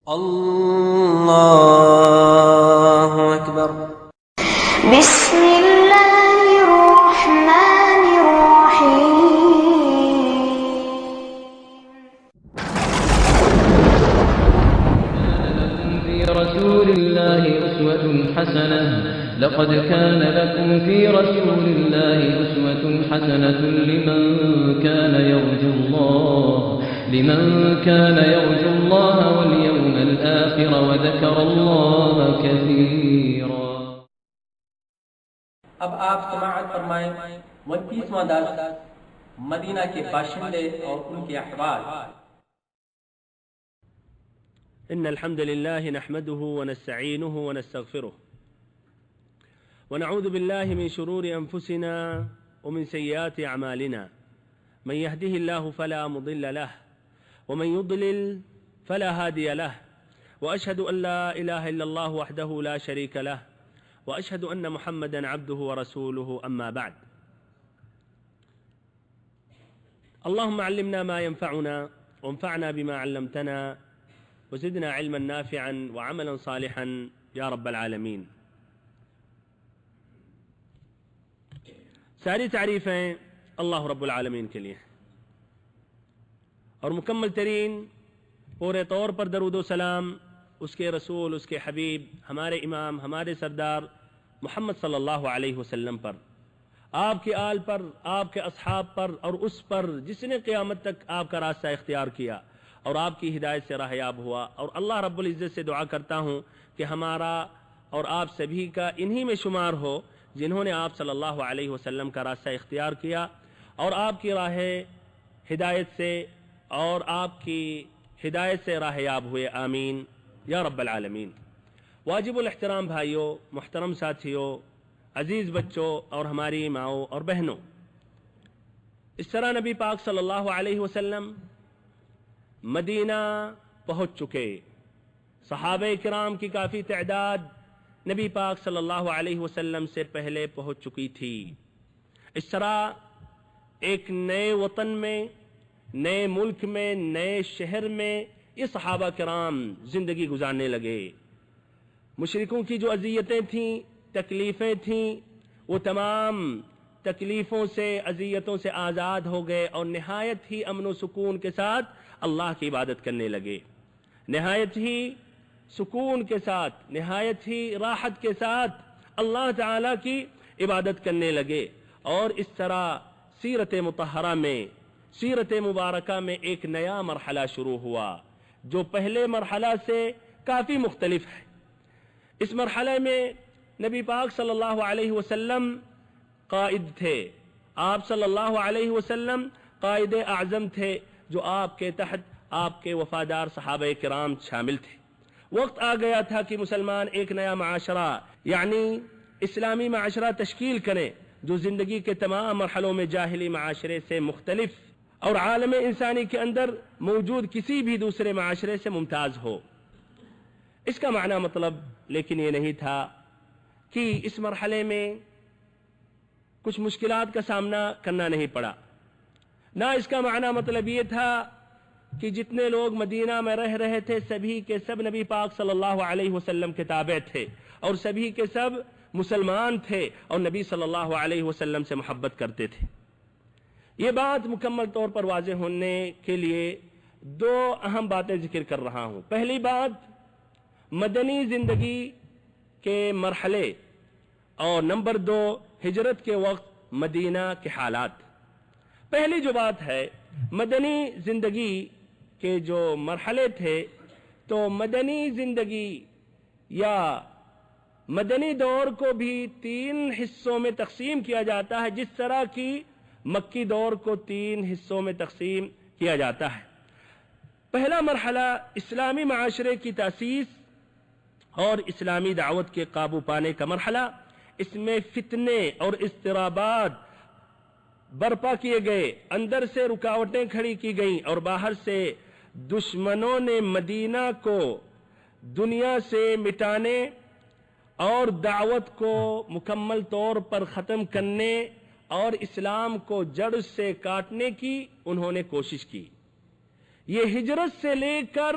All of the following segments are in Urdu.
الله أكبر. بسم الله الرحمن الرحيم. في رسول الله أسوة حسنة. لقد كان لكم في رسول الله أسوة حسنة لمن كان يرجو الله واليوم الآخر وذكر الله كثيرا. اب آپ سماعت فرمائیں 29واں درس مدینہ کے باشندے اور ان کے احوال. إن الحمد لله نحمده ونستعينه ونستغفره ونعوذ بالله من شرور أنفسنا ومن سيئات أعمالنا. من يهده الله فلا مضل له ومن يضلل فلا هادي له، وأشهد أن لا إله إلا الله وحده لا شريك له، وأشهد أن محمدا عبده ورسوله. أما بعد، اللهم علمنا ما ينفعنا وانفعنا بما علمتنا وزدنا علما نافعا وعملا صالحا یا رب العالمین. ساری تعریفیں اللہ رب العالمین کے لیے اور مکمل ترین پورے طور پر درود و سلام اس کے رسول، اس کے حبیب، ہمارے امام، ہمارے سردار محمد صلی اللہ علیہ وسلم پر، آپ کے آل پر، آپ کے اصحاب پر، اور اس پر جس نے قیامت تک آپ کا راستہ اختیار کیا اور آپ کی ہدایت سے راہیاب ہوا. اور اللہ رب العزت سے دعا کرتا ہوں کہ ہمارا اور آپ سبھی کا انہی میں شمار ہو جنہوں نے آپ صلی اللہ علیہ وسلم کا راستہ اختیار کیا اور آپ کی راہ ہدایت سے اور آپ کی ہدایت سے راہیاب ہوئے. آمین یا رب العالمین. واجب الاحترام بھائیوں، محترم ساتھیوں، عزیز بچوں اور ہماری ماؤں اور بہنوں، اس طرح نبی پاک صلی اللہ علیہ وسلم مدینہ پہنچ چکے. صحابہ کرام کی کافی تعداد نبی پاک صلی اللہ علیہ وسلم سے پہلے پہنچ چکی تھی. اس طرح ایک نئے وطن میں، نئے ملک میں، نئے شہر میں یہ صحابہ کرام زندگی گزارنے لگے. مشرکوں کی جو اذیتیں تھیں، تکلیفیں تھیں، وہ تمام تکلیفوں سے، اذیتوں سے آزاد ہو گئے اور نہایت ہی امن و سکون کے ساتھ اللہ کی عبادت کرنے لگے. نہایت ہی سکون کے ساتھ، نہایت ہی راحت کے ساتھ اللہ تعالیٰ کی عبادت کرنے لگے. اور اس طرح سیرت مطہرہ میں، سیرت مبارکہ میں ایک نیا مرحلہ شروع ہوا جو پہلے مرحلہ سے کافی مختلف ہے. اس مرحلے میں نبی پاک صلی اللہ علیہ وسلم قائد تھے. آپ صلی اللہ علیہ وسلم قائد اعظم تھے جو آپ کے تحت آپ کے وفادار صحابہ کرام شامل تھے. وقت آ گیا تھا کہ مسلمان ایک نیا معاشرہ یعنی اسلامی معاشرہ تشکیل کریں جو زندگی کے تمام مرحلوں میں جاہلی معاشرے سے مختلف اور عالم انسانی کے اندر موجود کسی بھی دوسرے معاشرے سے ممتاز ہو. اس کا معنی مطلب لیکن یہ نہیں تھا کہ اس مرحلے میں کچھ مشکلات کا سامنا کرنا نہیں پڑا. نہ اس کا معنی مطلب یہ تھا کہ جتنے لوگ مدینہ میں رہ رہے تھے سبھی کے سب نبی پاک صلی اللہ علیہ وسلم کے تابع تھے اور سبھی کے سب مسلمان تھے اور نبی صلی اللہ علیہ وسلم سے محبت کرتے تھے. یہ بات مکمل طور پر واضح ہونے کے لیے دو اہم باتیں ذکر کر رہا ہوں. پہلی بات مدنی زندگی کے مرحلے اور نمبر دو ہجرت کے وقت مدینہ کے حالات. پہلی جو بات ہے مدنی زندگی کے جو مرحلے تھے، تو مدنی زندگی یا مدنی دور کو بھی 3 حصوں میں تقسیم کیا جاتا ہے، جس طرح کی مکی دور کو 3 حصوں میں تقسیم کیا جاتا ہے. پہلا مرحلہ اسلامی معاشرے کی تاسیس اور اسلامی دعوت کے قابو پانے کا مرحلہ. اس میں فتنے اور اضطرابات برپا کیے گئے، اندر سے رکاوٹیں کھڑی کی گئیں اور باہر سے دشمنوں نے مدینہ کو دنیا سے مٹانے اور دعوت کو مکمل طور پر ختم کرنے اور اسلام کو جڑ سے کاٹنے کی انہوں نے کوشش کی. یہ ہجرت سے لے کر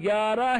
11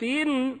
3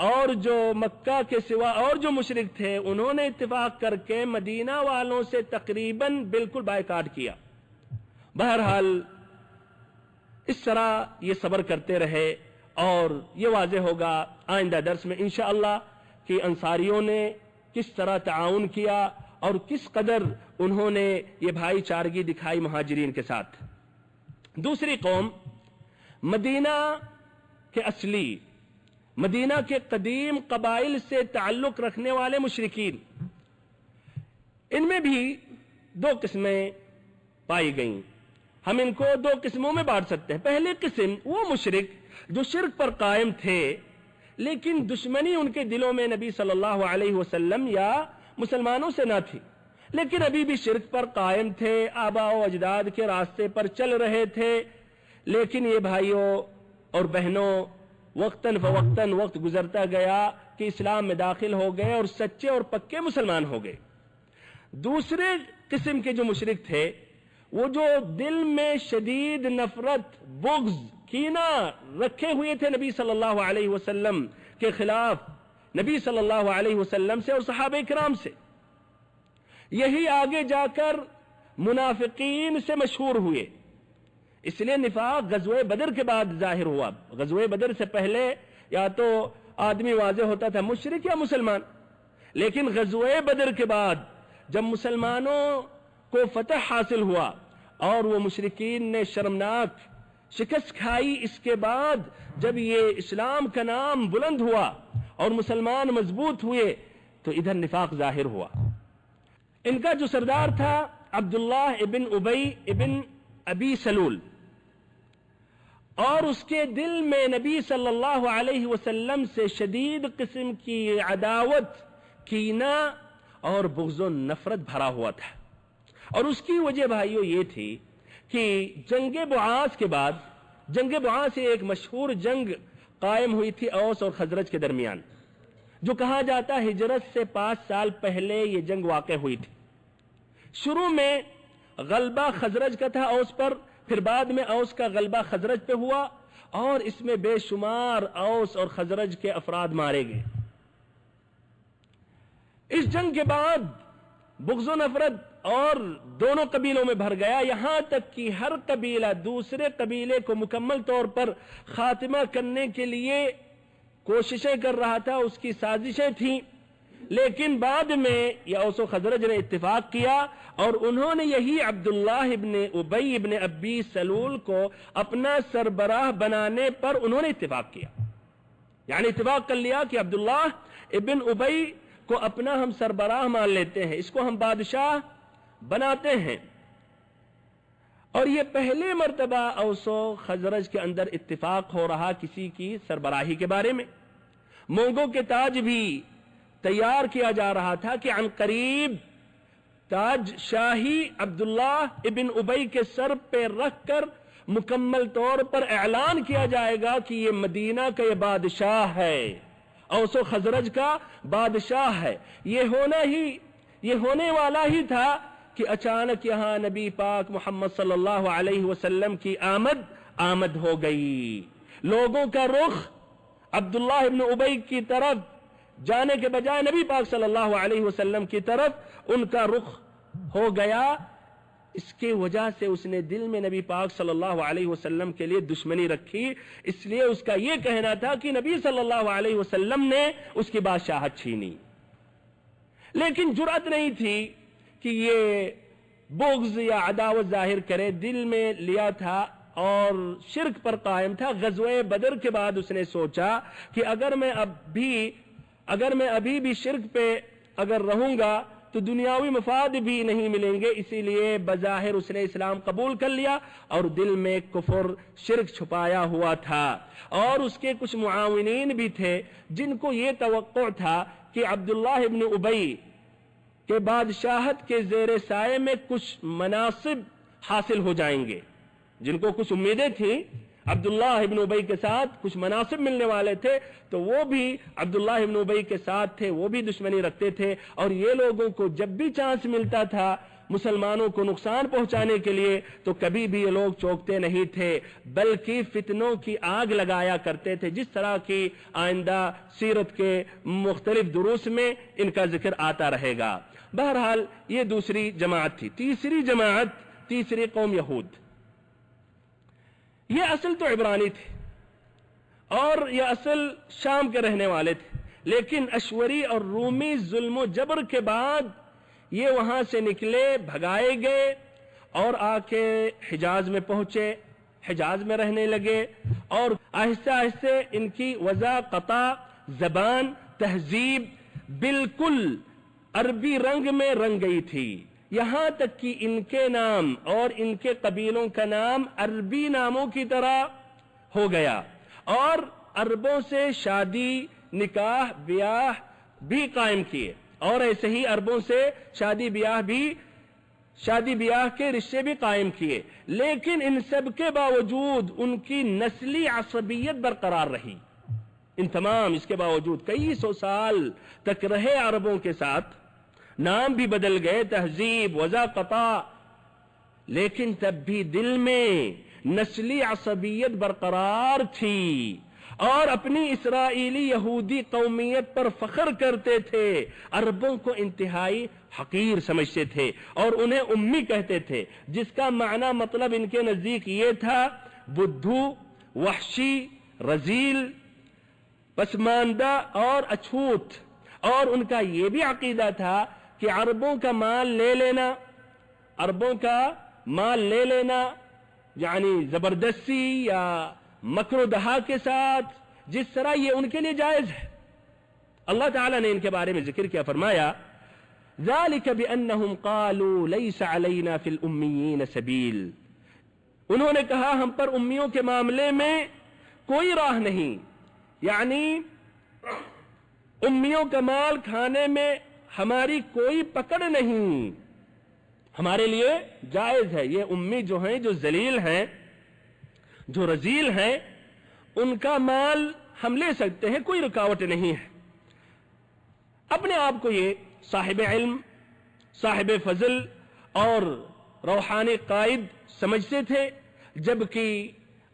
اور جو مکہ کے سوا اور جو مشرک تھے انہوں نے اتفاق کر کے مدینہ والوں سے تقریباً بالکل بائیکاٹ کیا۔ بہرحال اس طرح یہ صبر کرتے رہے، اور یہ واضح ہوگا آئندہ درس میں انشاءاللہ کہ انصاریوں نے کس طرح تعاون کیا اور کس قدر انہوں نے یہ بھائی چارگی دکھائی مہاجرین کے ساتھ۔ دوسری قوم مدینہ کے اصلی، مدینہ کے قدیم قبائل سے تعلق رکھنے والے مشرکین، ان میں بھی دو قسمیں پائی گئیں۔ ہم ان کو دو قسموں میں بانٹ سکتے ہیں۔ پہلی قسم وہ مشرک جو شرک پر قائم تھے لیکن دشمنی ان کے دلوں میں نبی صلی اللہ علیہ وسلم یا مسلمانوں سے نہ تھی، لیکن ابھی بھی شرک پر قائم تھے، آباء و اجداد کے راستے پر چل رہے تھے، لیکن یہ بھائیوں اور بہنوں وقتاً فوقتاً وقت گزرتا گیا کہ اسلام میں داخل ہو گئے اور سچے اور پکے مسلمان ہو گئے۔ دوسرے قسم کے جو مشرک تھے وہ جو دل میں شدید نفرت، بغض، کینہ رکھے ہوئے تھے نبی صلی اللہ علیہ وسلم کے خلاف، نبی صلی اللہ علیہ وسلم سے اور صحابہ کرام سے، یہی آگے جا کر منافقین سے مشہور ہوئے۔ اس لیے نفاق غزوہ بدر کے بعد ظاہر ہوا۔ غزوہ بدر سے پہلے یا تو آدمی واضح ہوتا تھا مشرک یا مسلمان، لیکن غزوہ بدر کے بعد جب مسلمانوں کو فتح حاصل ہوا اور وہ مشرکین نے شرمناک شکست کھائی، اس کے بعد جب یہ اسلام کا نام بلند ہوا اور مسلمان مضبوط ہوئے تو ادھر نفاق ظاہر ہوا۔ ان کا جو سردار تھا عبداللہ ابن ابی ابن ابی سلول، اور اس کے دل میں نبی صلی اللہ علیہ وسلم سے شدید قسم کی عداوت، کینہ اور بغض و نفرت بھرا ہوا تھا۔ اور اس کی وجہ بھائیوں یہ تھی کہ جنگ بعاث کے بعد، جنگ بعاث ایک مشہور جنگ قائم ہوئی تھی اوس اور خزرج کے درمیان، جو کہا جاتا ہے ہجرت سے 5 سال پہلے یہ جنگ واقع ہوئی تھی۔ شروع میں غلبہ خزرج کا تھا اوس پر، پھر بعد میں اوس کا غلبہ خزرج پہ ہوا، اور اس میں بے شمار اوس اور خزرج کے افراد مارے گئے۔ اس جنگ کے بعد بغض و نفرت اور دونوں قبیلوں میں بھر گیا، یہاں تک کہ ہر قبیلہ دوسرے قبیلے کو مکمل طور پر خاتمہ کرنے کے لیے کوششیں کر رہا تھا، اس کی سازشیں تھیں۔ لیکن بعد میں یہ اوس و خزرج نے اتفاق کیا اور انہوں نے یہی عبداللہ ابن ابی ابن ابی سلول کو اپنا سربراہ بنانے پر انہوں نے اتفاق کیا، یعنی اتفاق کر لیا کہ عبداللہ ابن ابی کو اپنا ہم سربراہ مان لیتے ہیں، اس کو ہم بادشاہ بناتے ہیں۔ اور یہ پہلے مرتبہ اوس و خزرج کے اندر اتفاق ہو رہا کسی کی سربراہی کے بارے میں۔ مونگوں کے تاج بھی تیار کیا جا رہا تھا کہ عن قریب تاج شاہی عبداللہ ابن ابی کے سر پہ رکھ کر مکمل طور پر اعلان کیا جائے گا کہ یہ مدینہ کا یہ بادشاہ ہے، اوس و خزرج کا بادشاہ ہے۔ یہ ہونے والا ہی تھا کہ اچانک یہاں نبی پاک محمد صلی اللہ علیہ وسلم کی آمد ہو گئی۔ لوگوں کا رخ عبداللہ ابن ابی کی طرف جانے کے بجائے نبی پاک صلی اللہ علیہ وسلم کی طرف ان کا رخ ہو گیا۔ اس کی وجہ سے اس نے دل میں نبی پاک صلی اللہ علیہ وسلم کے لیے دشمنی رکھی، اس لیے اس کا یہ کہنا تھا کہ نبی صلی اللہ علیہ وسلم نے اس کی بادشاہت چھینی، لیکن جرأت نہیں تھی کہ یہ بغض یا عداوت ظاہر کرے، دل میں لیا تھا اور شرک پر قائم تھا۔ غزوہ بدر کے بعد اس نے سوچا کہ اگر میں ابھی بھی شرک پہ اگر رہوں گا تو دنیاوی مفاد بھی نہیں ملیں گے، اسی لیے بظاہر اس نے اسلام قبول کر لیا اور دل میں کفر شرک چھپایا ہوا تھا۔ اور اس کے کچھ معاونین بھی تھے جن کو یہ توقع تھا کہ عبداللہ ابن ابی کے بادشاہت کے زیر سائے میں کچھ مناصب حاصل ہو جائیں گے، جن کو کچھ امیدیں تھیں عبداللہ ابن ابی کے ساتھ کچھ مناصب ملنے والے تھے، تو وہ بھی عبداللہ ابن ابی کے ساتھ تھے، وہ بھی دشمنی رکھتے تھے، اور یہ لوگوں کو جب بھی چانس ملتا تھا مسلمانوں کو نقصان پہنچانے کے لیے تو کبھی بھی یہ لوگ چوکتے نہیں تھے، بلکہ فتنوں کی آگ لگایا کرتے تھے، جس طرح کی آئندہ سیرت کے مختلف دروس میں ان کا ذکر آتا رہے گا۔ بہرحال یہ دوسری جماعت تھی۔ تیسری قوم یہود، یہ اصل تو عبرانی تھے اور یہ اصل شام کے رہنے والے تھے، لیکن اشوری اور رومی ظلم و جبر کے بعد یہ وہاں سے نکلے، بھگائے گئے اور آ کے حجاز میں پہنچے، حجاز میں رہنے لگے، اور آہستہ آہستہ ان کی وضع، قطع، زبان، تہذیب بالکل عربی رنگ میں رنگ گئی تھی، یہاں تک کہ ان کے نام اور ان کے قبیلوں کا نام عربی ناموں کی طرح ہو گیا، اور عربوں سے شادی، نکاح، بیاہ بھی قائم کیے، اور ایسے ہی عربوں سے شادی بیاہ کے رشتے بھی قائم کیے، لیکن ان سب کے باوجود ان کی نسلی عصبیت برقرار رہی۔ ان تمام اس کے باوجود کئی سو سال تک رہے عربوں کے ساتھ، نام بھی بدل گئے، تہذیب، وضع، قطع، لیکن تب بھی دل میں نسلی عصبیت برقرار تھی، اور اپنی اسرائیلی یہودی قومیت پر فخر کرتے تھے، عربوں کو انتہائی حقیر سمجھتے تھے اور انہیں امی کہتے تھے، جس کا معنی مطلب ان کے نزدیک یہ تھا بدھو، وحشی، رذیل، پسماندہ اور اچھوت، اور ان کا یہ بھی عقیدہ تھا کہ عربوں کا مال لے لینا یعنی زبردستی یا مکر و دہا کے ساتھ، جس طرح یہ ان کے لیے جائز ہے۔ اللہ تعالیٰ نے ان کے بارے میں ذکر کیا، فرمایا ذَلِكَ بِأَنَّهُمْ قَالُوا لَيْسَ عَلَيْنَا فِي الْأُمِّيِّينَ سَبِيلٌ، انہوں نے کہا ہم پر امیوں کے معاملے میں کوئی راہ نہیں، یعنی امیوں کا مال کھانے میں ہماری کوئی پکڑ نہیں، ہمارے لیے جائز ہے۔ یہ امی جو ہیں، جو ذلیل ہیں، جو رذیل ہیں، ان کا مال ہم لے سکتے ہیں، کوئی رکاوٹ نہیں ہے۔ اپنے آپ کو یہ صاحب علم، صاحب فضل اور روحانی قائد سمجھتے تھے، جبکہ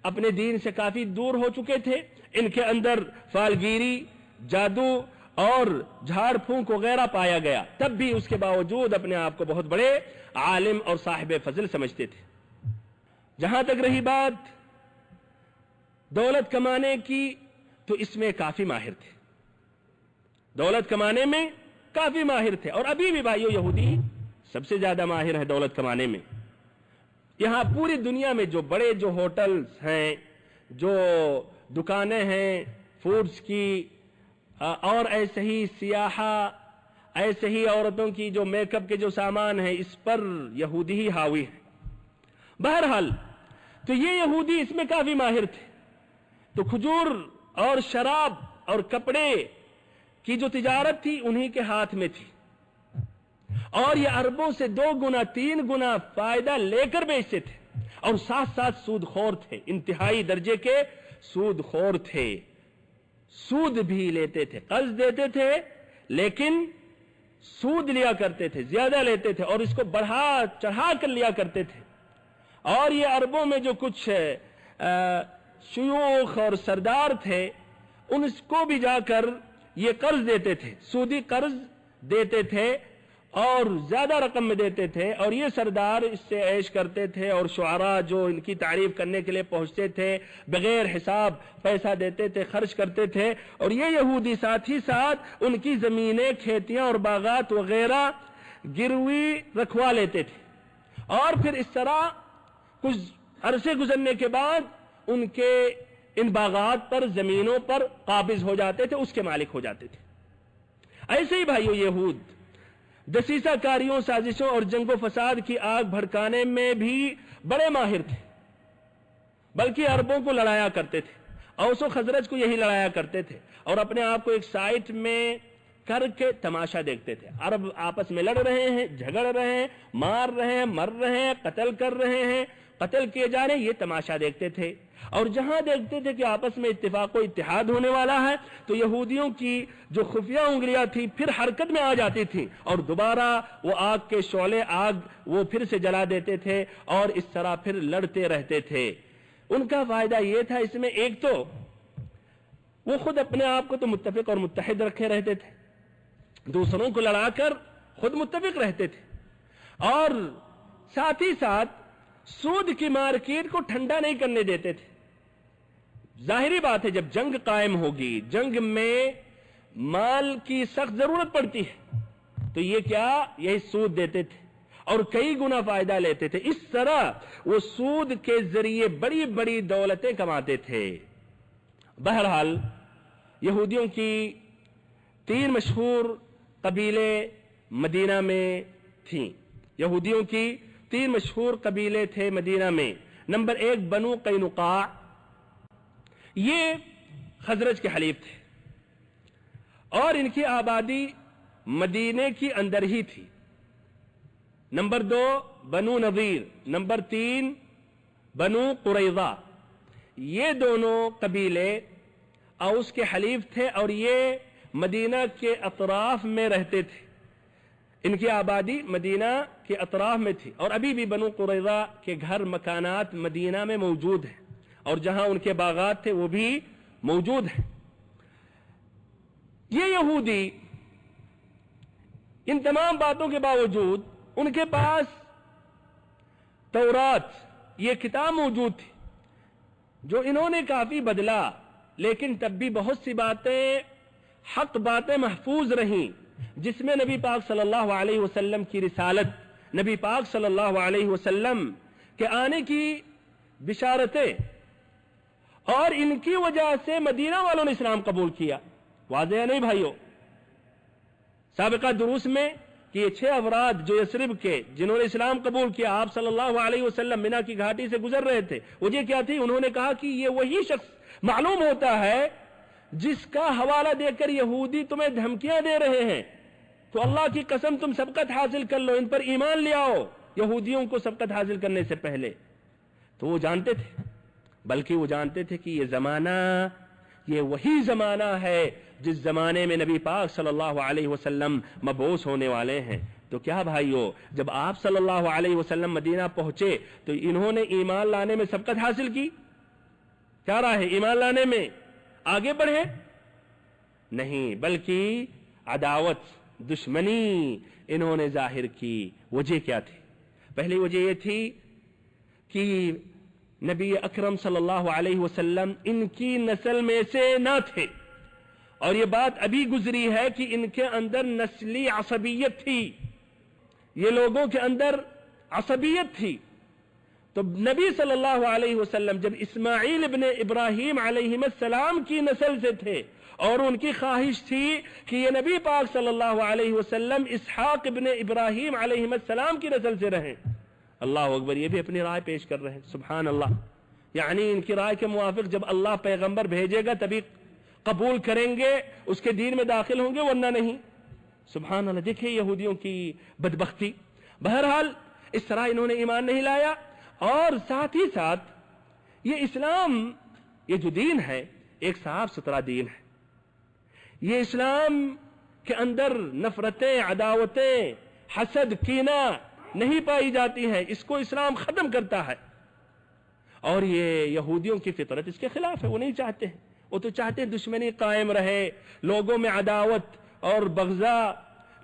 اپنے دین سے کافی دور ہو چکے تھے۔ ان کے اندر فالگیری، جادو اور جھاڑ پھونک وغیرہ پایا گیا، تب بھی اس کے باوجود اپنے آپ کو بہت بڑے عالم اور صاحب فضل سمجھتے تھے۔ جہاں تک رہی بات دولت کمانے کی، تو اس میں کافی ماہر تھے، دولت کمانے میں کافی ماہر تھے، اور ابھی بھی بھائیو یہودی سب سے زیادہ ماہر ہے دولت کمانے میں۔ یہاں پوری دنیا میں جو بڑے جو ہوٹلز ہیں، جو دکانیں ہیں فوڈز کی، اور ایسے ہی سیاحہ، ایسے ہی عورتوں کی جو میک اپ کے جو سامان ہیں، اس پر یہودی ہی حاوی ہے۔ بہرحال تو یہ یہودی اس میں کافی ماہر تھے، تو کھجور اور شراب اور کپڑے کی جو تجارت تھی انہی کے ہاتھ میں تھی، اور یہ عربوں سے 2 گنا 3 گنا فائدہ لے کر بیچتے تھے، اور ساتھ ساتھ سود خور تھے، انتہائی درجے کے سود خور تھے، سود بھی لیتے تھے، قرض دیتے تھے لیکن سود لیا کرتے تھے، زیادہ لیتے تھے، اور اس کو بڑھا چڑھا کر لیا کرتے تھے۔ اور یہ عربوں میں جو کچھ شیوخ اور سردار تھے، ان کو بھی جا کر یہ قرض دیتے تھے، سودی قرض دیتے تھے اور زیادہ رقم میں دیتے تھے، اور یہ سردار اس سے عیش کرتے تھے، اور شعراء جو ان کی تعریف کرنے کے لیے پہنچتے تھے بغیر حساب پیسہ دیتے تھے، خرچ کرتے تھے، اور یہ یہودی ساتھ ہی ساتھ ان کی زمینیں، کھیتیاں اور باغات وغیرہ گروی رکھوا لیتے تھے، اور پھر اس طرح کچھ عرصے گزرنے کے بعد ان کے ان باغات پر، زمینوں پر قابض ہو جاتے تھے، اس کے مالک ہو جاتے تھے۔ ایسے ہی بھائیو یہود دسیسہ کاریوں، سازشوں اور جنگ و فساد کی آگ بھڑکانے میں بھی بڑے ماہر تھے، بلکہ عربوں کو لڑایا کرتے تھے، اوس و خزرج کو یہی لڑایا کرتے تھے، اور اپنے آپ کو ایک سائٹ میں کر کے تماشا دیکھتے تھے. عرب آپس میں لڑ رہے ہیں, جھگڑ رہے ہیں, مار رہے ہیں, مر رہے ہیں, قتل کر رہے ہیں, قتل کیے جا رہے ہیں, یہ تماشا دیکھتے تھے. اور جہاں دیکھتے تھے کہ آپس میں اتفاق و اتحاد ہونے والا ہے تو یہودیوں کی جو خفیہ انگلیاں تھیں پھر حرکت میں آ جاتی تھیں اور دوبارہ وہ آگ کے شعلے وہ پھر سے جلا دیتے تھے اور اس طرح پھر لڑتے رہتے تھے. ان کا فائدہ یہ تھا اس میں, ایک تو وہ خود اپنے آپ کو تو متفق اور متحد رکھے رہتے تھے, دوسروں کو لڑا کر خود متفق رہتے تھے, اور ساتھ ہی ساتھ سود کی مارکیٹ کو ٹھنڈا نہیں کرنے دیتے تھے. ظاہری بات ہے جب جنگ قائم ہوگی, جنگ میں مال کی سخت ضرورت پڑتی ہے, تو یہ کیا, یہی سود دیتے تھے اور کئی گنا فائدہ لیتے تھے. اس طرح وہ سود کے ذریعے بڑی بڑی دولتیں کماتے تھے. بہرحال یہودیوں کی 3 مشہور قبیلے مدینہ میں تھیں. یہودیوں کی 3 مشہور قبیلے تھے مدینہ میں. نمبر 1 بنو قینقاع, یہ خزرج کے حلیف تھے اور ان کی آبادی مدینے کی اندر ہی تھی. نمبر 2 بنو نذیر, نمبر 3 بنو قریظہ. یہ دونوں قبیلے اوس کے حلیف تھے اور یہ مدینہ کے اطراف میں رہتے تھے. ان کی آبادی مدینہ کے اطراف میں تھی اور ابھی بھی بنو قریظہ کے گھر مکانات مدینہ میں موجود ہیں اور جہاں ان کے باغات تھے وہ بھی موجود ہیں. یہ یہودی ان تمام باتوں کے باوجود ان کے پاس تورات یہ کتاب موجود تھی جو انہوں نے کافی بدلا, لیکن تب بھی بہت سی باتیں حق باتیں محفوظ رہیں جس میں نبی پاک صلی اللہ علیہ وسلم کی رسالت, نبی پاک صلی اللہ علیہ وسلم کے آنے کی بشارتیں, اور ان کی وجہ سے مدینہ والوں نے اسلام قبول کیا. واضح ہے نہیں بھائیو؟ سابقہ دروس میں کہ یہ 6 افراد جو یثرب کے جنہوں نے اسلام قبول کیا, آپ صلی اللہ علیہ وسلم منا کی گھاٹی سے گزر رہے تھے, وجہ کیا تھی؟ انہوں نے کہا کہ یہ وہی شخص معلوم ہوتا ہے جس کا حوالہ دے کر یہودی تمہیں دھمکیاں دے رہے ہیں, تو اللہ کی قسم تم سبقت حاصل کر لو, ان پر ایمان لے آؤ یہودیوں کو سبقت حاصل کرنے سے پہلے. تو وہ جانتے تھے, بلکہ وہ جانتے تھے کہ یہ زمانہ یہ وہی زمانہ ہے جس زمانے میں نبی پاک صلی اللہ علیہ وسلم مبعوث ہونے والے ہیں. تو کیا بھائیو, جب آپ صلی اللہ علیہ وسلم مدینہ پہنچے تو انہوں نے ایمان لانے میں سبقت حاصل کی؟ کیا رہا ہے ایمان لانے میں؟ آگے بڑھے نہیں, بلکہ عداوت دشمنی انہوں نے ظاہر کی. وجہ کیا تھی؟ پہلی وجہ یہ تھی کہ نبی اکرم صلی اللہ علیہ وسلم ان کی نسل میں سے نہ تھے, اور یہ بات ابھی گزری ہے کہ ان کے اندر نسلی عصبیت تھی, یہ لوگوں کے اندر عصبیت تھی. تو نبی صلی اللہ علیہ وسلم جب اسماعیل ابن ابراہیم علیہ السلام کی نسل سے تھے اور ان کی خواہش تھی کہ یہ نبی پاک صلی اللہ علیہ وسلم اسحاق ابن ابراہیم علیہ السلام کی نسل سے رہیں. اللہ اکبر, یہ بھی اپنی رائے پیش کر رہے ہیں, سبحان اللہ. یعنی ان کی رائے کے موافق جب اللہ پیغمبر بھیجے گا تبھی قبول کریں گے, اس کے دین میں داخل ہوں گے, ورنہ نہیں. سبحان اللہ, دیکھیں یہودیوں کی بدبختی. بہرحال اس طرح انہوں نے ایمان نہیں لایا, اور ساتھ ہی ساتھ یہ اسلام یہ جو دین ہے ایک صاف ستھرا دین ہے. یہ اسلام کے اندر نفرتیں, عداوتیں, حسد, کینہ نہیں پائی جاتی ہیں. اس کو اسلام ختم کرتا ہے, اور یہ یہودیوں کی فطرت اس کے خلاف ہے. وہ نہیں چاہتے ہیں, وہ تو چاہتے ہیں دشمنی قائم رہے, لوگوں میں عداوت اور بغضا,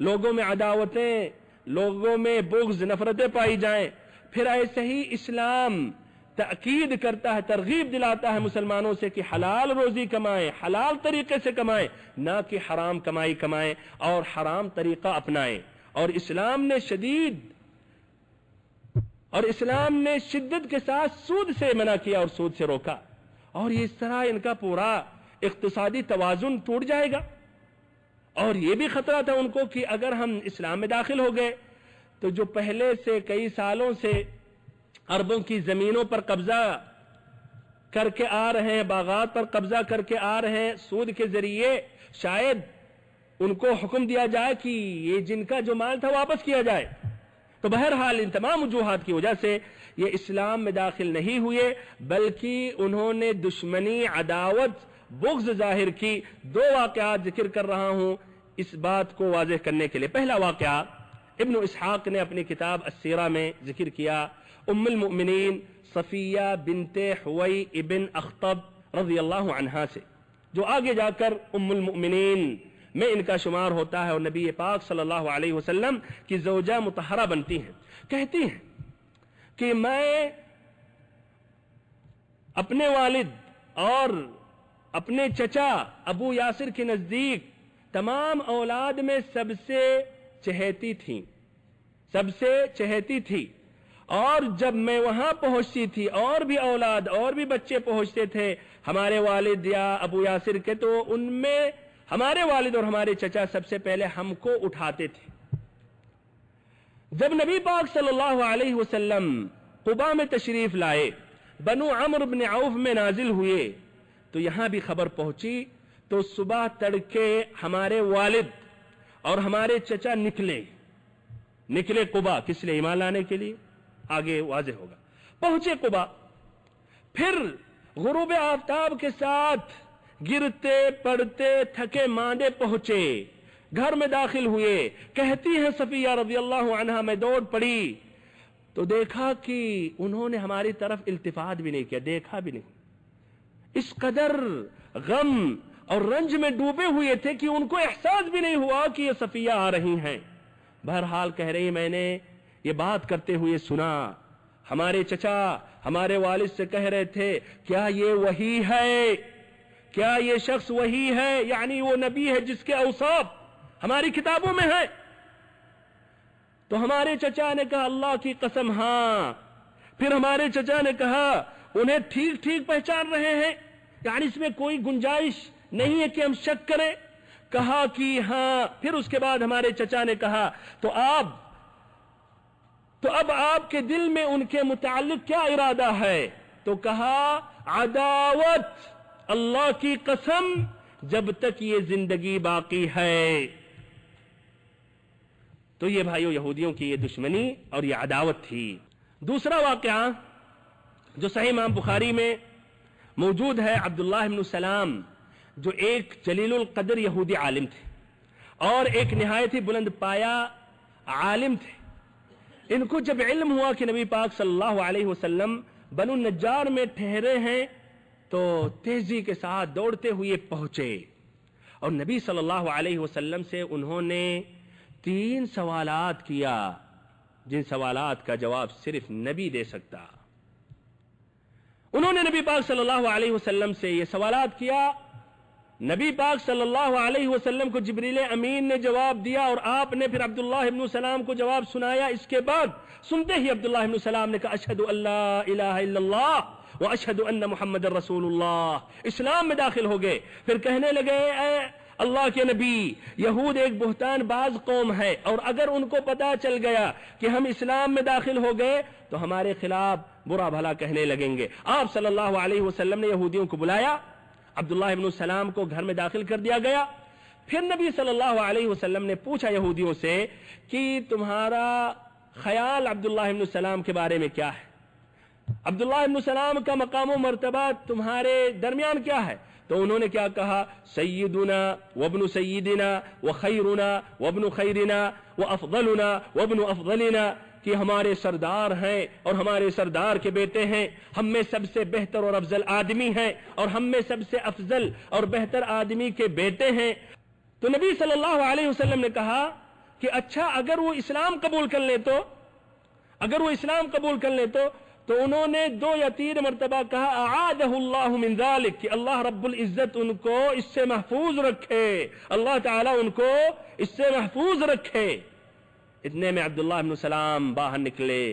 لوگوں میں عداوتیں, لوگوں میں بغض, نفرتیں پائی جائیں. پھر ایسے ہی اسلام تاکید کرتا ہے, ترغیب دلاتا ہے مسلمانوں سے کہ حلال روزی کمائیں, حلال طریقے سے کمائیں, نہ کہ حرام کمائی کمائیں اور حرام طریقہ اپنائیں. اور اسلام نے شدت کے ساتھ سود سے منع کیا اور سود سے روکا, اور اس طرح ان کا پورا اقتصادی توازن ٹوٹ جائے گا. اور یہ بھی خطرہ تھا ان کو کہ اگر ہم اسلام میں داخل ہو گئے تو جو پہلے سے کئی سالوں سے عربوں کی زمینوں پر قبضہ کر کے آ رہے ہیں, باغات پر قبضہ کر کے آ رہے ہیں سود کے ذریعے, شاید ان کو حکم دیا جائے کہ یہ جن کا جو مال تھا واپس کیا جائے. تو بہرحال ان تمام وجوہات کی وجہ سے یہ اسلام میں داخل نہیں ہوئے، بلکہ انہوں نے دشمنی، عداوت، بغض ظاہر کی. 2 واقعات ذکر کر رہا ہوں اس بات کو واضح کرنے کے لیے. پہلا واقعہ ابن اسحاق نے اپنی کتاب السیرہ میں ذکر کیا ام المؤمنین صفیہ بنت حوی ابن اخطب رضی اللہ عنہا سے، جو آگے جا کر ام المؤمنین میں ان کا شمار ہوتا ہے اور نبی پاک صلی اللہ علیہ وسلم کی زوجہ مطہرہ بنتی ہیں. کہتی ہیں کہ میں اپنے والد اور اپنے چچا ابو یاسر کے نزدیک تمام اولاد میں سب سے چہیتی تھی، اور جب میں وہاں پہنچتی تھی اور بھی اولاد اور بھی بچے پہنچتے تھے ہمارے والد یا ابو یاسر کے، تو ان میں ہمارے والد اور ہمارے چچا سب سے پہلے ہم کو اٹھاتے تھے. جب نبی پاک صلی اللہ علیہ وسلم قباء میں تشریف لائے، بنو عمرو بن عوف میں نازل ہوئے، تو یہاں بھی خبر پہنچی. تو صبح تڑکے ہمارے والد اور ہمارے چچا نکلے قباء. کس لیے؟ ایمان لانے کے لیے. آگے واضح ہوگا. پہنچے قباء، پھر غروب آفتاب کے ساتھ گرتے پڑتے تھکے ماندے پہنچے، گھر میں داخل ہوئے. کہتی ہیں صفیہ رضی اللہ عنہا میں دوڑ پڑی تو دیکھا کہ انہوں نے ہماری طرف التفات بھی نہیں کیا، دیکھا بھی نہیں. اس قدر غم اور رنج میں ڈوبے ہوئے تھے کہ ان کو احساس بھی نہیں ہوا کہ یہ صفیہ آ رہی ہیں. بہرحال کہہ رہی میں نے یہ بات کرتے ہوئے سنا، ہمارے چچا ہمارے والد سے کہہ رہے تھے کیا یہ وہی ہے، کیا یہ شخص وہی ہے، یعنی وہ نبی ہے جس کے اوصاف ہماری کتابوں میں ہے. تو ہمارے چچا نے کہا اللہ کی قسم ہاں. پھر ہمارے چچا نے کہا انہیں ٹھیک ٹھیک پہچان رہے ہیں، یعنی اس میں کوئی گنجائش نہیں ہے کہ ہم شک کریں. کہا کہ ہاں. پھر اس کے بعد ہمارے چچا نے کہا تو اب آپ کے دل میں ان کے متعلق کیا ارادہ ہے؟ تو کہا عداوت، اللہ کی قسم جب تک یہ زندگی باقی ہے. تو یہ بھائیو یہودیوں کی یہ دشمنی اور یہ عداوت تھی. دوسرا واقعہ جو صحیح امام بخاری میں موجود ہے، عبداللہ بن سلام جو ایک جلیل القدر یہودی عالم تھے اور ایک نہایت ہی بلند پایا عالم تھے. ان کو جب علم ہوا کہ نبی پاک صلی اللہ علیہ وسلم بنو النجار میں ٹھہرے ہیں تو تیزی کے ساتھ دوڑتے ہوئے پہنچے اور نبی صلی اللہ علیہ وسلم سے انہوں نے 3 سوالات کیا جن سوالات کا جواب صرف نبی دے سکتا. انہوں نے نبی پاک صلی اللہ علیہ وسلم سے یہ سوالات کیا. نبی پاک صلی اللہ علیہ وسلم کو جبریل امین نے جواب دیا اور آپ نے پھر عبداللہ ابن سلام کو جواب سنایا. اس کے بعد سنتے ہی عبداللہ ابن سلام نے کہا اشہد ان لا الہ الا اللہ واشہد ان محمد رسول اللہ. اسلام میں داخل ہو گئے. پھر کہنے لگے اے اللہ کے نبی، یہود ایک بہتان باز قوم ہے اور اگر ان کو پتا چل گیا کہ ہم اسلام میں داخل ہو گئے تو ہمارے خلاف برا بھلا کہنے لگیں گے. آپ صلی اللہ علیہ وسلم نے یہودیوں کو بلایا، عبداللہ ابن سلام کو گھر میں داخل کر دیا گیا. پھر نبی صلی اللہ علیہ وسلم نے پوچھا یہودیوں سے کہ تمہارا خیال عبداللہ ابن سلام کے بارے میں کیا ہے؟ عبداللہ ابن سلام کا مقام و مرتبہ تمہارے درمیان کیا ہے؟ تو انہوں نے کیا کہا؟ سیدنا وابن سیدنا وخیرنا وابن خیرنا وافضلنا وابن افضلنا، کہ ہمارے سردار ہیں اور ہمارے سردار کے بیٹے ہیں، ہم میں سب سے بہتر اور افضل آدمی ہیں اور ہم میں سب سے افضل اور بہتر آدمی کے بیٹے ہیں. تو نبی صلی اللہ علیہ وسلم نے کہا کہ اچھا اگر وہ اسلام قبول کر لیں تو انہوں نے 2 یا 3 مرتبہ کہا اعاذہ اللہ من ذالک، کہ اللہ رب العزت ان کو اس سے محفوظ رکھے، اللہ تعالیٰ ان کو اس سے محفوظ رکھے. اتنے میں عبداللہ ابن سلام باہر نکلے،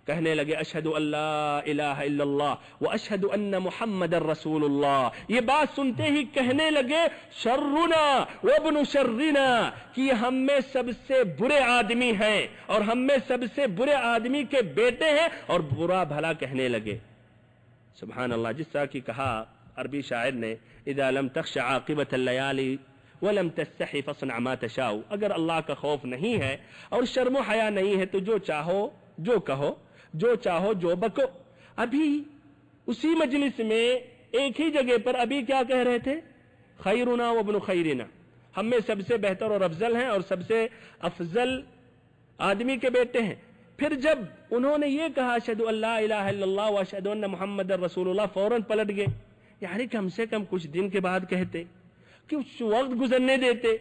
کہنے لگے اشہد ان لا الہ الا اللہ واشہد ان محمد رسول اللہ. یہ بات سنتے ہی کہنے لگے شرنا وابن شرنا، کہ ہم میں سب سے برے آدمی ہیں اور ہم میں سب سے برے آدمی کے بیٹے ہیں، اور برا بھلا کہنے لگے. سبحان اللہ. جس طرح کی کہا عربی شاعر نے اذا لم تخش عاقبت اللیالی وَلَمْ تَسْتَحِ فَاصْنَعْ مَا تَشَاءُ، اگر اللہ کا خوف نہیں ہے اور شرم و حیا نہیں ہے تو جو چاہو جو کہو، جو چاہو جو بکو۔ ابھی اسی مجلس میں ایک ہی جگہ پر ابھی کیا کہہ رہے تھے؟ خیرنا وابن خیرنا، ہم میں سب سے بہتر اور افضل ہیں اور سب سے افضل آدمی کے بیٹے ہیں۔ پھر جب انہوں نے یہ کہا اشہد ان لا الہ الا اللہ واشہد ان محمد رسول اللہ، فوراً پلٹ گئے، یعنی کم سے کم کچھ دن کے بعد کہتے، کچھ وقت گزرنے دیتے۔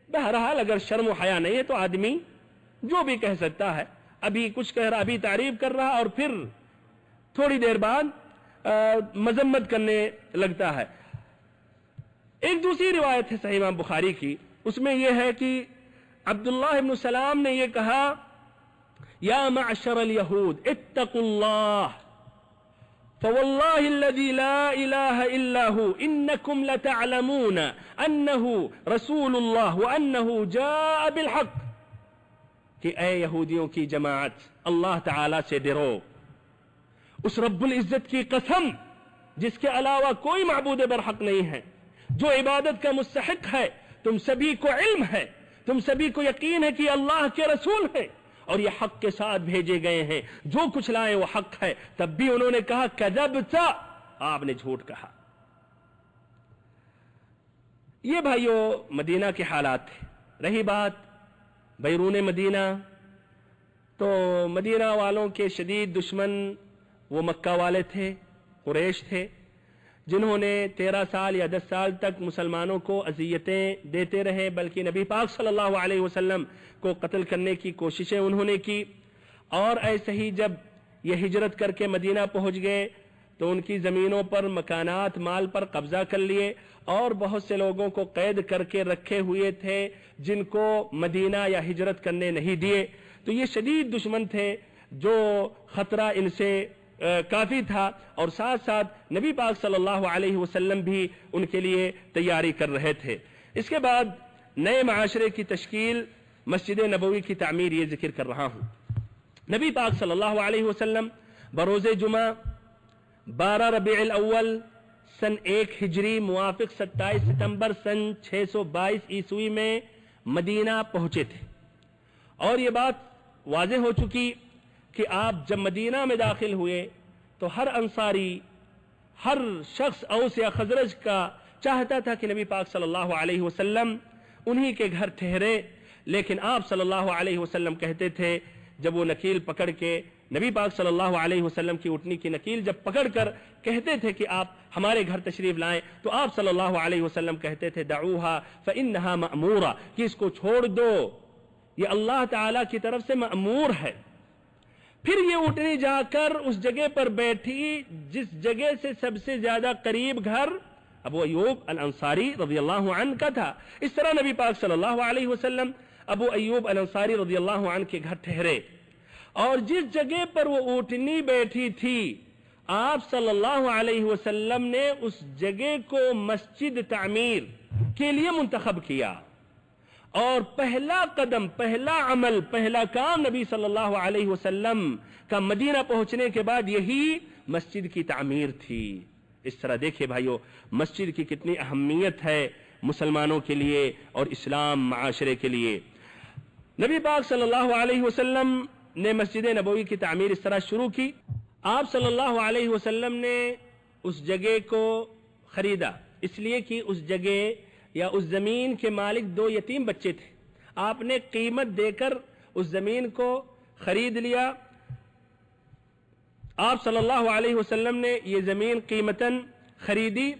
بہرحال اگر شرم و حیا نہیں ہے تو آدمی جو بھی کہہ سکتا ہے، ابھی کچھ کہہ رہا، ابھی تعریف کر رہا اور پھر تھوڑی دیر بعد مذمت کرنے لگتا ہے۔ ایک دوسری روایت ہے صحیح امام بخاری کی، اس میں یہ ہے کہ عبداللہ ابن سلام نے یہ کہا یا معشر الیہود اتقوا اللہ فواللہ الذی لا الہ الا ہو انکم لتعلمون انہ رسول اللہ وانہ جاء بالحق، کہ اے یہودیوں کی جماعت اللہ تعالی سے ڈرو، اس رب العزت کی قسم جس کے علاوہ کوئی معبود برحق نہیں ہے، جو عبادت کا مستحق ہے، تم سبھی کو علم ہے، تم سبھی کو یقین ہے کہ اللہ کے رسول ہیں اور یہ حق کے ساتھ بھیجے گئے ہیں، جو کچھ لائے وہ حق ہے۔ تب بھی انہوں نے کہا کذبت، آپ نے جھوٹ کہا۔ یہ بھائیو مدینہ کے حالات تھے۔ رہی بات بیرون مدینہ، تو مدینہ والوں کے شدید دشمن وہ مکہ والے تھے، قریش تھے، جنہوں نے 13 سال یا 10 سال تک مسلمانوں کو اذیتیں دیتے رہے، بلکہ نبی پاک صلی اللہ علیہ وسلم کو قتل کرنے کی کوششیں انہوں نے کی۔ اور ایسے ہی جب یہ ہجرت کر کے مدینہ پہنچ گئے تو ان کی زمینوں پر، مکانات، مال پر قبضہ کر لیے اور بہت سے لوگوں کو قید کر کے رکھے ہوئے تھے جن کو مدینہ یا ہجرت کرنے نہیں دیے۔ تو یہ شدید دشمن تھے، جو خطرہ ان سے کافی تھا، اور ساتھ ساتھ نبی پاک صلی اللہ علیہ وسلم بھی ان کے لیے تیاری کر رہے تھے۔ اس کے بعد نئے معاشرے کی تشکیل، مسجد نبوی کی تعمیر، یہ ذکر کر رہا ہوں۔ نبی پاک صلی اللہ علیہ وسلم بروز جمعہ 12 ربیع الاول سن 1 ہجری موافق 27 ستمبر سن 622 عیسوی میں مدینہ پہنچے تھے، اور یہ بات واضح ہو چکی کہ آپ جب مدینہ میں داخل ہوئے تو ہر انصاری، ہر شخص اوس یا خزرج کا چاہتا تھا کہ نبی پاک صلی اللہ علیہ وسلم انہی کے گھر ٹھہرے، لیکن آپ صلی اللہ علیہ وسلم کہتے تھے، جب وہ نکیل پکڑ کے نبی پاک صلی اللہ علیہ وسلم کی اٹھنی کی نکیل جب پکڑ کر کہتے تھے کہ آپ ہمارے گھر تشریف لائیں، تو آپ صلی اللہ علیہ وسلم کہتے تھے دعوہا فإنہا مأمورہ، کہ اس کو چھوڑ دو، یہ اللہ تعالی کی طرف سے مأمور ہے۔ پھر یہ اٹھنی جا کر اس جگہ پر بیٹھی جس جگہ سے سب سے زیادہ قریب گھر ابو ایوب الانصاری رضی اللہ عنہ کا تھا۔ اس طرح نبی پاک صلی اللہ علیہ وسلم ابو ایوب الانصاری رضی اللہ عنہ کے گھر ٹھہرے، اور جس جگہ پر وہ اٹھنی بیٹھی تھی آپ صلی اللہ علیہ وسلم نے اس جگہ کو مسجد تعمیر کے لیے منتخب کیا، اور پہلا قدم، پہلا عمل، پہلا کام نبی صلی اللہ علیہ وسلم کا مدینہ پہنچنے کے بعد یہی مسجد کی تعمیر تھی۔ اس طرح دیکھیں بھائیو مسجد کی کتنی اہمیت ہے مسلمانوں کے لیے اور اسلام معاشرے کے لیے۔ نبی پاک صلی اللہ علیہ وسلم نے مسجد نبوی کی تعمیر اس طرح شروع کی۔ آپ صلی اللہ علیہ وسلم نے اس جگہ کو خریدا، اس لیے کہ اس جگہ یا اس زمین کے مالک 2 یتیم بچے تھے، آپ نے قیمت دے کر اس زمین کو خرید لیا۔ آپ صلی اللہ علیہ وسلم نے یہ زمین قیمتاً خریدی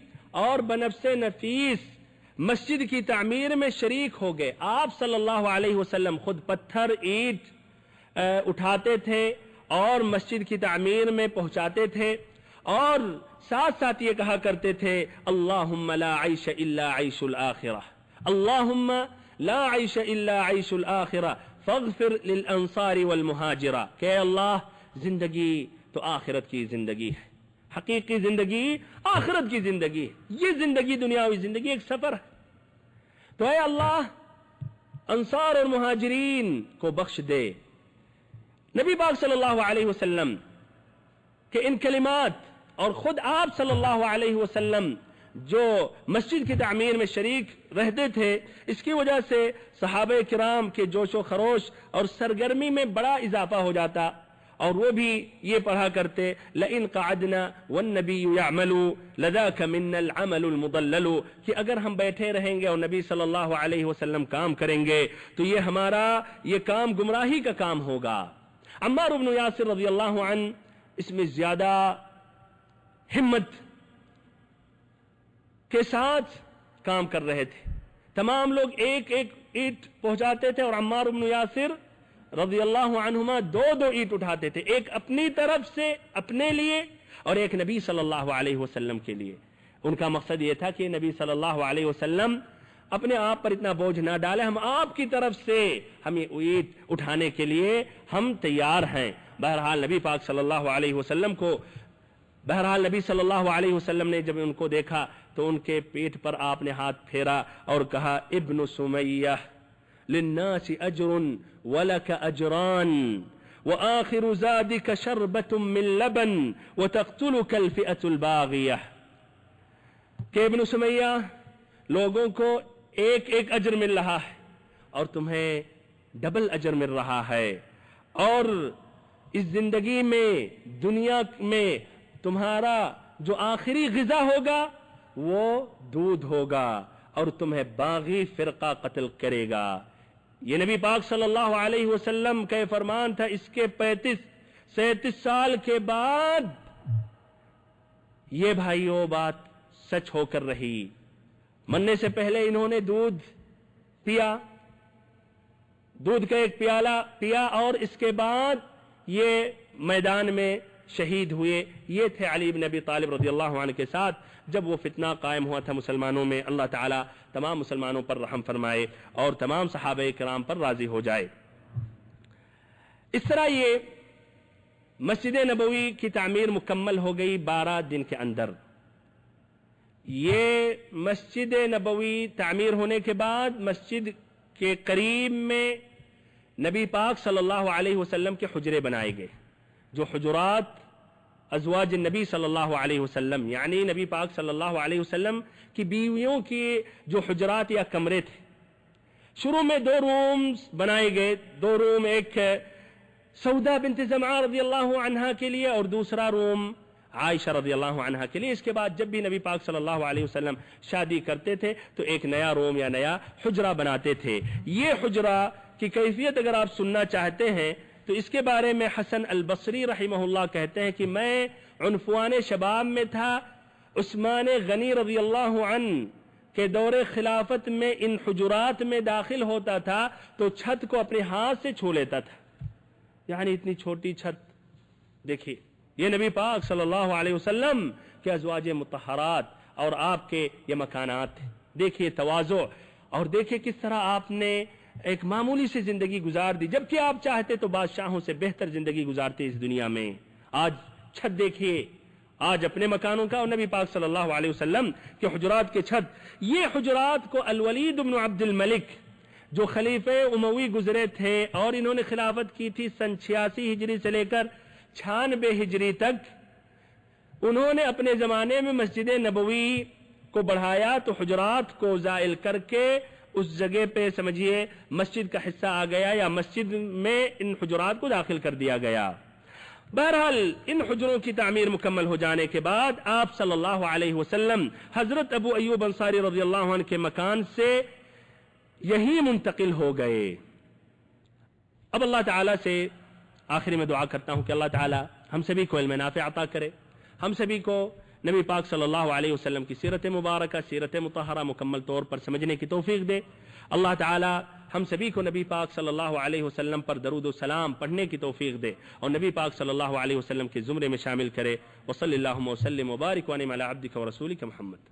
اور بنفس نفیس مسجد کی تعمیر میں شریک ہو گئے۔ آپ صلی اللہ علیہ وسلم خود پتھر، اینٹ اٹھاتے تھے اور مسجد کی تعمیر میں پہنچاتے تھے، اور ساتھ ساتھ یہ کہا کرتے تھے اللہم لا عیش الا عیش الآخرہ، اللہم لا عیش الا عیش الآخرہ فاغفر للانصار والمہاجرہ، کہ اللہ زندگی تو آخرت کی زندگی ہے، حقیقی زندگی آخرت کی زندگی ہے، یہ زندگی دنیاوی زندگی ایک سفر ہے، تو اے اللہ انصار اور مہاجرین کو بخش دے۔ نبی پاک صلی اللہ علیہ وسلم کہ ان کلمات، اور خود آپ صلی اللہ علیہ وسلم جو مسجد کی تعمیر میں شریک رہتے تھے، اس کی وجہ سے صحابہ کرام کے جوش و خروش اور سرگرمی میں بڑا اضافہ ہو جاتا، اور وہ بھی یہ پڑھا کرتے لئن قعدنا والنبی یعمل لذاک منا العمل المضلل، کہ اگر ہم بیٹھے رہیں گے اور نبی صلی اللہ علیہ وسلم کام کریں گے تو یہ ہمارا یہ کام گمراہی کا کام ہوگا۔ عمار بن یاسر رضی اللہ عنہ اس میں زیادہ ہمت کے ساتھ کام کر رہے تھے، تمام لوگ ایک ایک اینٹ پہنچاتے تھے اور عمار بن یاسر رضی اللہ عنہما دو دو اینٹ اٹھاتے تھے، ایک اپنی طرف سے اپنے لیے اور ایک نبی صلی اللہ علیہ وسلم کے لیے۔ ان کا مقصد یہ تھا کہ نبی صلی اللہ علیہ وسلم اپنے آپ پر اتنا بوجھ نہ ڈالے، ہم آپ کی طرف سے ہم یہ اینٹ اٹھانے کے لیے ہم تیار ہیں۔ بہرحال نبی پاک صلی اللہ علیہ وسلم کو نبی صلی اللہ علیہ وسلم نے جب ان کو دیکھا تو ان کے پیٹ پر آپ نے ہاتھ پھیرا اور کہا ابن سمیہ للناس اجر ولك اجران واخر زادك شربة من لبن وتقتلك الفئة الباغية، کہ ابن سمیہ لوگوں کو ایک ایک اجر مل رہا ہے اور تمہیں ڈبل اجر مل رہا ہے، اور اس زندگی میں دنیا میں تمہارا جو آخری غذا ہوگا وہ دودھ ہوگا اور تمہیں باغی فرقہ قتل کرے گا۔ یہ نبی پاک صلی اللہ علیہ وسلم کا فرمان تھا۔ اس کے 37 سال کے بعد یہ بھائیوں بات سچ ہو کر رہی۔ مرنے سے پہلے انہوں نے دودھ پیا، دودھ کا ایک پیالہ پیا، اور اس کے بعد یہ میدان میں شہید ہوئے۔ یہ تھے علی بن ابی طالب رضی اللہ عنہ کے ساتھ جب وہ فتنہ قائم ہوا تھا مسلمانوں میں۔ اللہ تعالیٰ تمام مسلمانوں پر رحم فرمائے اور تمام صحابہ کرام پر راضی ہو جائے۔ اس طرح یہ مسجد نبوی کی تعمیر مکمل ہو گئی 12 دن کے اندر۔ یہ مسجد نبوی تعمیر ہونے کے بعد مسجد کے قریب میں نبی پاک صلی اللہ علیہ وسلم کے حجرے بنائے گئے، جو حجرات ازواج النبی صلی اللہ علیہ وسلم، یعنی نبی پاک صلی اللہ علیہ وسلم کی بیویوں کی جو حجرات یا کمرے تھے۔ شروع میں 2 رومز بنائے گئے، 2 روم، ایک سودا بنت زمعہ رضی اللہ عنہا کے لیے اور دوسرا روم عائشہ رضی اللہ عنہا کے لیے۔ اس کے بعد جب بھی نبی پاک صلی اللہ علیہ وسلم شادی کرتے تھے تو ایک نیا روم یا نیا حجرہ بناتے تھے۔ یہ حجرہ کی کیفیت اگر آپ سننا چاہتے ہیں تو اس کے بارے میں حسن البصری رحمہ اللہ کہتے ہیں کہ میں عنفوان شباب میں تھا، عثمان غنی رضی اللہ عنہ کے دور خلافت میں ان حجرات میں داخل ہوتا تھا تو چھت کو اپنے ہاتھ سے چھو لیتا تھا، یعنی اتنی چھوٹی چھت۔ دیکھیے یہ نبی پاک صلی اللہ علیہ وسلم کے ازواج مطہرات اور آپ کے یہ مکانات تھے۔ دیکھیے تواضع، اور دیکھیے کس طرح آپ نے ایک معمولی سی زندگی گزار دی، جبکہ آپ چاہتے تو بادشاہوں سے بہتر زندگی گزارتے اس دنیا میں۔ آج چھت دیکھیے، آج اپنے مکانوں کا اور نبی پاک صلی اللہ علیہ وسلم کے حجرات کے چھت۔ یہ حجرات کو الولید بن عبد الملک جو خلیفہ اموی گزرے تھے اور انہوں نے خلافت کی تھی سن 86 ہجری سے لے کر 96 ہجری تک، انہوں نے اپنے زمانے میں مسجد نبوی کو بڑھایا تو حجرات کو زائل کر کے اس جگہ پہ سمجھیے مسجد کا حصہ آ گیا یا مسجد میں ان حجرات کو داخل کر دیا گیا۔ بہرحال ان حجروں کی تعمیر مکمل ہو جانے کے بعد آپ صلی اللہ علیہ وسلم حضرت ابو ایوب انصاری رضی اللہ عنہ کے مکان سے یہی منتقل ہو گئے۔ اب اللہ تعالیٰ سے آخری میں دعا کرتا ہوں کہ اللہ تعالیٰ ہم سبھی کو علم نافع عطا کرے، ہم سبھی کو نبی پاک صلی اللہ علیہ وسلم کی سیرت مبارکہ، سیرت مطہرہ مکمل طور پر سمجھنے کی توفیق دے۔ اللہ تعالیٰ ہم سبھی کو نبی پاک صلی اللہ علیہ وسلم پر درود و سلام پڑھنے کی توفیق دے اور نبی پاک صلی اللہ علیہ وسلم کے زمرے میں شامل کرے۔ وصلی اللہم وسلم وبارک وانعم علی عبدک ورسولک محمد۔